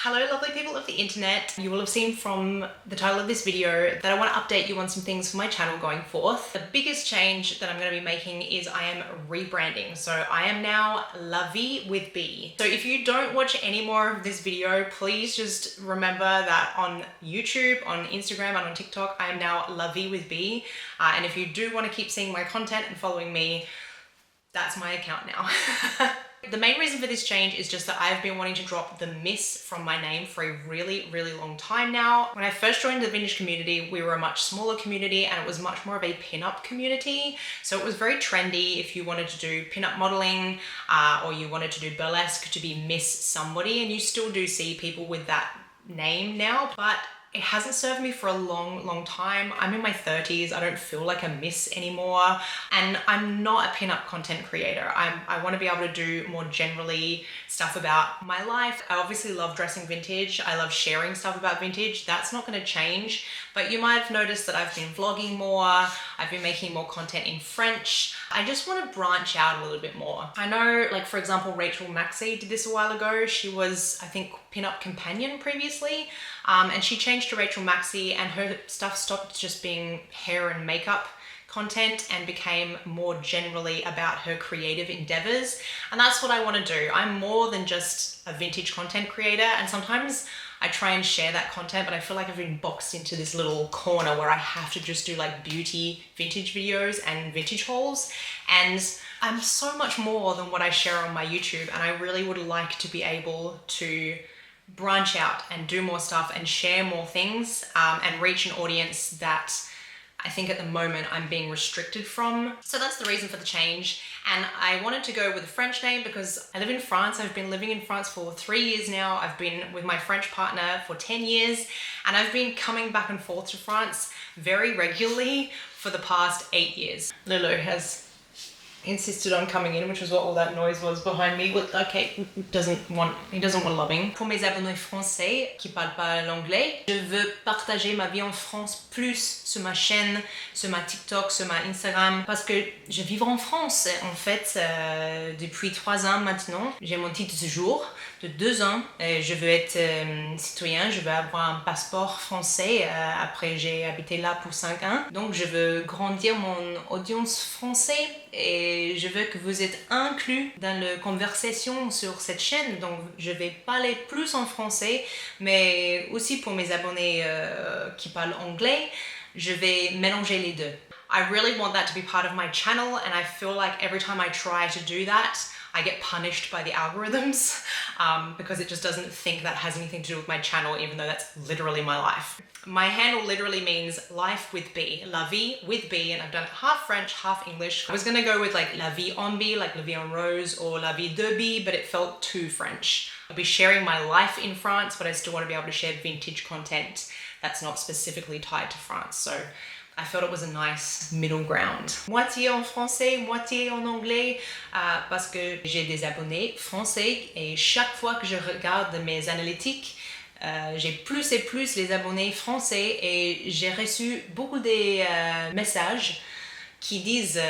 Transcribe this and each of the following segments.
Hello lovely people of the internet. You will have seen from the title of this video that I want to update you on some things for my channel going forth. The biggest change that I'm going to be making is I am rebranding. So I am now La Vie with B. So if you don't watch any more of this video, please just remember that on YouTube, on Instagram and on TikTok, I am now La Vie with B. And if you do want to keep seeing my content and following me, that's my account now. The main reason for this change is just that I've been wanting to drop the Miss from my name for a really long time now. When I first joined the vintage community, we were a much smaller community and it was much more of a pin-up community. So it was very trendy if you wanted to do pin-up modeling or you wanted to do burlesque to be Miss somebody, and you still do see people with that name now, but it hasn't served me for a long time. I'm in my 30s. I don't feel like a miss anymore. And I'm not a pin-up content creator. I want to be able to do more generally stuff about my life. I obviously love dressing vintage. I love sharing stuff about vintage. That's not going to change. But you might have noticed that I've been vlogging more. I've been making more content in French. I just want to branch out a little bit more. I know, like for example, Rachel Maxey did this a while ago. She was, I think, Pin-Up Companion previously. And she changed to Rachel Maxey and her stuff stopped just being hair and makeup content and became more generally about her creative endeavors. And that's what I want to do. I'm more than just a vintage content creator, and sometimes I try and share that content, but I feel like I've been boxed into this little corner where I have to just do like beauty vintage videos and vintage hauls. And I'm so much more than what I share on my YouTube, and I really would like to be able to branch out and do more stuff and share more things and reach an audience that I think at the moment I'm being restricted from. So that's the reason for the change. And I wanted to go with a French name because I live in France. I've been living in France for 3 years now. I've been with my French partner for 10 years, and I've been coming back and forth to France very regularly for the past 8 years. Lulu has insisted on coming in, which was what all that noise was behind me. Okay, he doesn't want loving. Pour mes abonnés français qui parlent pas l'anglais, je veux partager ma vie en France plus sur ma chaîne, sur ma TikTok, sur ma Instagram, parce que je vis en France en fait depuis 3 ans maintenant. J'ai mon titre de séjour de 2 ans. Je veux être citoyen, je veux avoir un passeport français. Après, j'ai habité là pour 5 ans. Donc, je veux grandir mon audience français et je veux que vous êtes inclus dans la conversation sur cette chaîne. Donc, je vais parler plus en français, mais aussi pour mes abonnés qui parlent anglais, je vais mélanger les deux. I really want that to be part of my channel, and I feel like every time I try to do that, I get punished by the algorithms because it just doesn't think that has anything to do with my channel, even though that's literally my life. My handle literally means life with B, La Vie with B, and I've done it half French, half English. I was gonna go with like La Vie en B, like La Vie en Rose, or La Vie de B, but it felt too French. I'll be sharing my life in France, but I still want to be able to share vintage content that's not specifically tied to France. So I felt it was a nice middle ground. Moitié en français, moitié en anglais, parce que j'ai des abonnés français et chaque fois que je regarde mes analytiques, j'ai plus et plus les abonnés français et j'ai reçu beaucoup de messages qui disent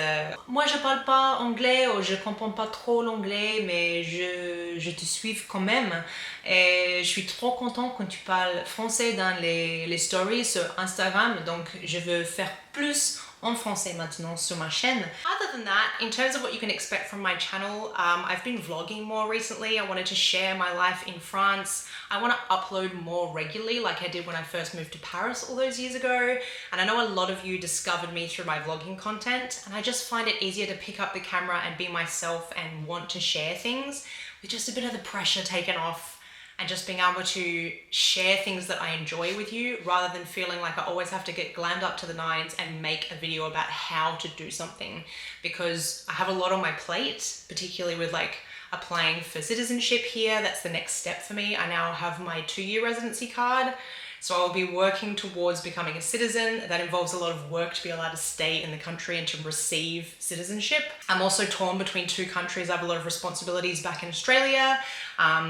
moi je parle pas anglais ou je comprends pas trop l'anglais, mais je te suis quand même et je suis trop content quand tu parles français dans les stories sur Instagram, donc je veux faire plus en français maintenant sur ma chaîne. Other than that, in terms of what you can expect from my channel, I've been vlogging more recently. I wanted to share my life in France. I want to upload more regularly like I did when I first moved to Paris all those years ago. And I know a lot of you discovered me through my vlogging content, and I just find it easier to pick up the camera and be myself and want to share things with just a bit of the pressure taken off, and just being able to share things that I enjoy with you rather than feeling like I always have to get glammed up to the nines and make a video about how to do something, because I have a lot on my plate, particularly with like applying for citizenship here. That's the next step for me. I now have my 2-year residency card, so I'll be working towards becoming a citizen. That involves a lot of work to be allowed to stay in the country and to receive citizenship. I'm also torn between 2 countries. I have a lot of responsibilities back in Australia.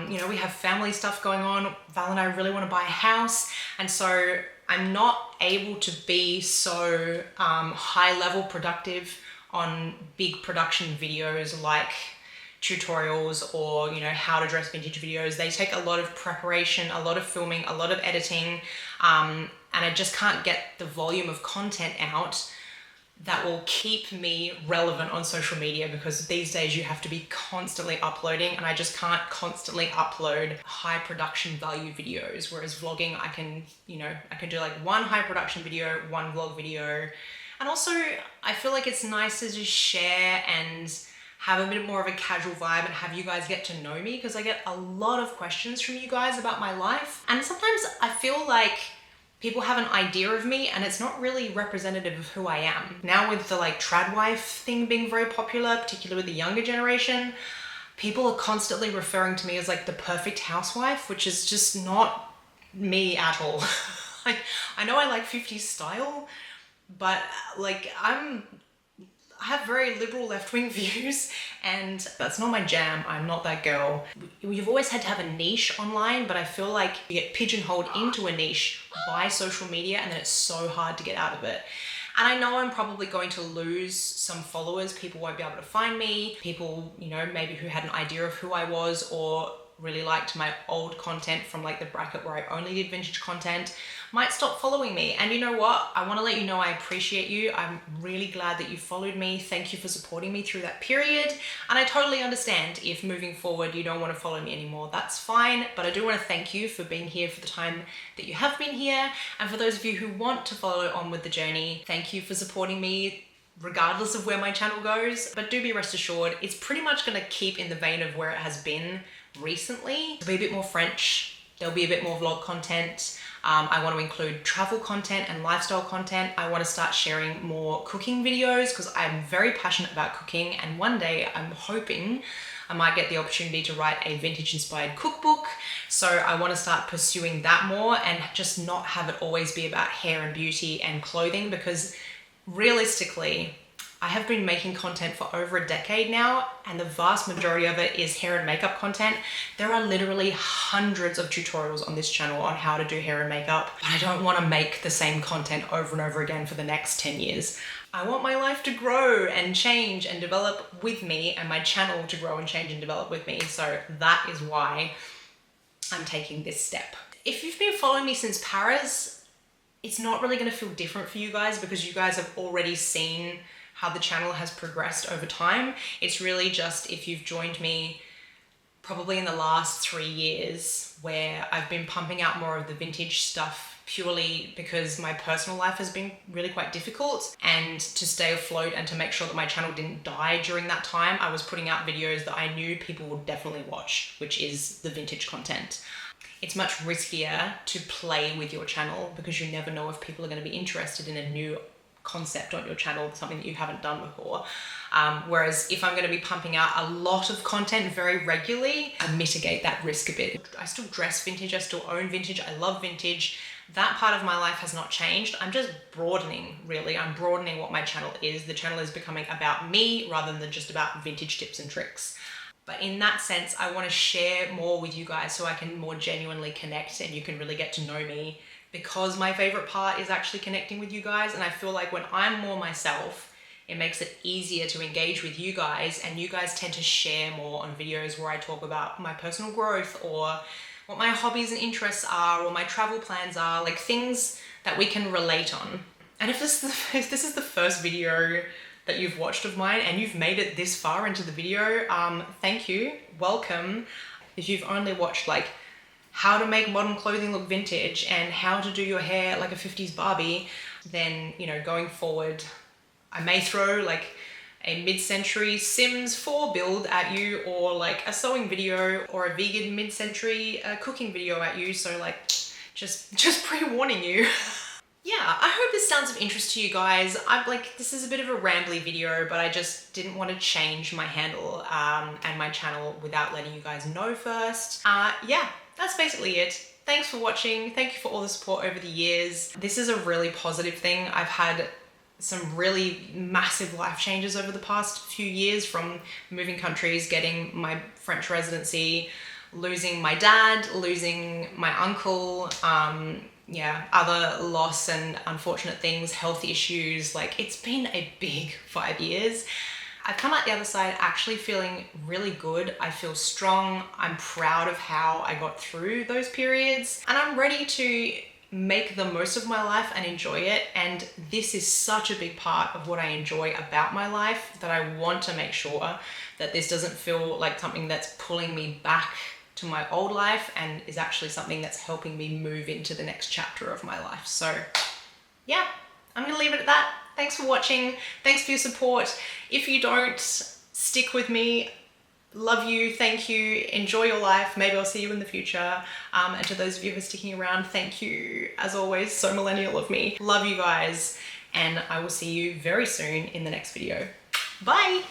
You know, we have family stuff going on. Val and I really want to buy a house, and so I'm not able to be so high level productive on big production videos like tutorials or, you know, how to dress vintage videos. They take a lot of preparation, a lot of filming, a lot of editing, and I just can't get the volume of content out that will keep me relevant on social media, because these days you have to be constantly uploading, and I just can't constantly upload high production value videos. Whereas vlogging, I can, you know, I can do like one high production video, one vlog video. And also I feel like it's nice to just share and have a bit more of a casual vibe and have you guys get to know me, because I get a lot of questions from you guys about my life. And sometimes I feel like people have an idea of me and it's not really representative of who I am. Now with the like trad wife thing being very popular, particularly with the younger generation, people are constantly referring to me as like the perfect housewife, which is just not me at all. Like, I know I like 50s style, but like I have very liberal left-wing views and that's not my jam. I'm not that girl. You've always had to have a niche online, but I feel like you get pigeonholed into a niche by social media and then it's so hard to get out of it. And I know I'm probably going to lose some followers. People won't be able to find me. People, you know, maybe who had an idea of who I was or really liked my old content from like the bracket where I only did vintage content might stop following me. And you know what? I want to let you know I appreciate you. I'm really glad that you followed me. Thank you for supporting me through that period. And I totally understand if moving forward you don't want to follow me anymore. That's fine. But I do want to thank you for being here for the time that you have been here. And for those of you who want to follow on with the journey, thank you for supporting me regardless of where my channel goes. But do be rest assured, it's pretty much going to keep in the vein of where it has been recently. There'll be a bit more French, there'll be a bit more vlog content. I want to include travel content and lifestyle content. I want to start sharing more cooking videos because I'm very passionate about cooking, and one day I'm hoping I might get the opportunity to write a vintage inspired cookbook. So I want to start pursuing that more and just not have it always be about hair and beauty and clothing, because realistically, I have been making content for over a decade now, and the vast majority of it is hair and makeup content. There are literally hundreds of tutorials on this channel on how to do hair and makeup, but I don't want to make the same content over and over again for the next 10 years. I want my life to grow and change and develop with me, and my channel to grow and change and develop with me. So that is why I'm taking this step. If you've been following me since Paris, it's not really going to feel different for you guys because you guys have already seen how the channel has progressed over time. It's really just if you've joined me probably in the last 3 years where I've been pumping out more of the vintage stuff purely because my personal life has been really quite difficult, and to stay afloat and to make sure that my channel didn't die during that time, I was putting out videos that I knew people would definitely watch, which is the vintage content. It's much riskier to play with your channel because you never know if people are going to be interested in a new concept on your channel, something that you haven't done before. Whereas if I'm going to be pumping out a lot of content very regularly, I mitigate that risk a bit. I still dress vintage, I still own vintage, I love vintage. That part of my life has not changed. I'm just broadening, really. I'm broadening what my channel is. The channel is becoming about me rather than just about vintage tips and tricks. But in that sense, I want to share more with you guys so I can more genuinely connect and you can really get to know me, because my favorite part is actually connecting with you guys. And I feel like when I'm more myself, it makes it easier to engage with you guys, and you guys tend to share more on videos where I talk about my personal growth or what my hobbies and interests are or my travel plans are, like things that we can relate on. And if this is the first video that you've watched of mine and you've made it this far into the video, thank you, welcome. If you've only watched like how to make modern clothing look vintage and how to do your hair like a 50s Barbie, then, you know, going forward, I may throw like a mid-century Sims 4 build at you, or like a sewing video, or a vegan mid-century cooking video at you. So like, just pre-warning you. Yeah, I hope this sounds of interest to you guys. This is a bit of a rambly video, but I just didn't want to change my handle and my channel without letting you guys know first. Yeah, that's basically it. Thanks for watching. Thank you for all the support over the years. This is a really positive thing. I've had some really massive life changes over the past few years, from moving countries, getting my French residency, losing my dad, losing my uncle, yeah, other loss and unfortunate things, health issues. Like, it's been a big 5 years. I've come out the other side actually feeling really good. I feel strong. I'm proud of how I got through those periods, and I'm ready to make the most of my life and enjoy it. And this is such a big part of what I enjoy about my life that I want to make sure that this doesn't feel like something that's pulling me back to my old life and is actually something that's helping me move into the next chapter of my life. So yeah, I'm gonna leave it at that. Thanks for watching. Thanks for your support. If you don't, stick with me. Love you, thank you, enjoy your life. Maybe I'll see you in the future. And to those of you who are sticking around, thank you. As always, so millennial of me. Love you guys, and I will see you very soon in the next video. Bye.